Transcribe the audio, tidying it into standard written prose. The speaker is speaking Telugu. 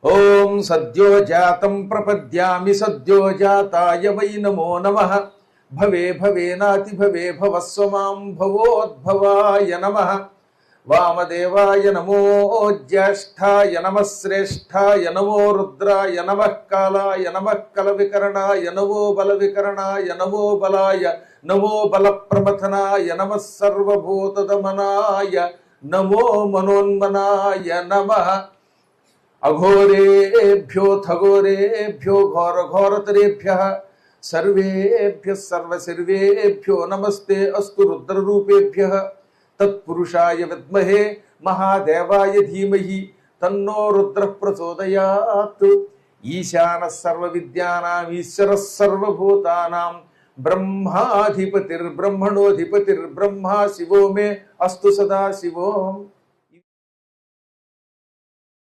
ఓం సద్యో జాతం ప్రపద్యామి సద్యో జాతాయ వై నమో నమః భవే భవేనాతి భవే భవస్వమాం భవోద్భవాయ నమః వామదేవాయ నమో జ్యేష్ఠాయ నమః శ్రేష్ఠాయ నమో రుద్రాయ నమః కాలాయ నమః కలవికరణాయ నమో బలవికరణాయ నమో బలాయ నమో బలప్రమథనాయ నమః సర్వభూతదమనాయ నమో మనోన్మనాయ నమః అఘోరేభ్యోథఘోరేభ్యో ఘోరఘోరతరేభ్యః సర్వేభ్యః సర్వసర్వేభ్యో నమస్తే అస్తు రుద్రరూపేభ్యః తత్పురుషాయ విద్మహే మహాదేవాయ ధీమహి తన్నో రుద్రః ప్రచోదయాత్. ఈశానః సర్వవిద్యానాం ఈశ్వరః సర్వభూతానాం బ్రహ్మాధిపతిర్బ్రహ్మణోధిపతిర్బ్రహ్మా శివో మే అస్తు సదా శివోం.